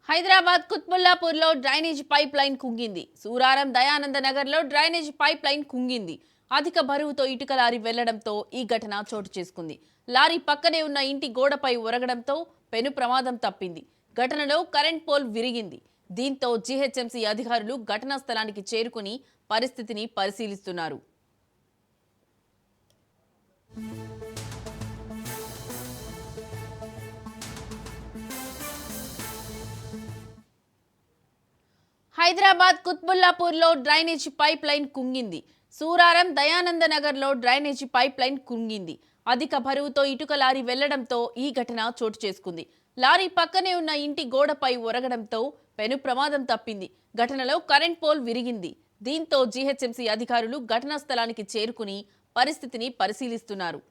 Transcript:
హైదరాబాద్ కుత్బుల్లాపూర్లో drainage pipe line కుంగింది. సూరారం దయానంద నగర్లో డ్రైనేజ్ పైప్ లైన్ కుంగింది. అధిక బరువుతో ఇటుక లారీ వెళ్లడంతో ఈ ఘటన చోటు చేసుకుంది. లారీ పక్కనే ఉన్న ఇంటి గోడపై ఒరగడంతో పెను ప్రమాదం తప్పింది. ఘటనలో కరెంట్ పోల్ విరిగింది. దీంతో జీహెచ్ఎంసీ అధికారులు ఘటనా స్థలానికి చేరుకుని పరిస్థితిని పరిశీలిస్తున్నారు. హైదరాబాద్ కుత్బుల్లాపూర్లో డ్రైనేజ్ పైప్ లైన్ కుంగింది. సూరారం దయానంద నగర్లో డ్రైనేజీ పైప్ లైన్ కుంగింది. అధిక బరువుతో ఇటుక లారీ వెళ్లడంతో ఈ ఘటన చోటు చేసుకుంది. లారీ పక్కనే ఉన్న ఇంటి గోడపై ఒరగడంతో పెను ప్రమాదం తప్పింది. ఘటనలో కరెంట్ పోల్ విరిగింది. దీంతో జీహెచ్ఎంసీ అధికారులు ఘటనా స్థలానికి చేరుకుని పరిస్థితిని పరిశీలిస్తున్నారు.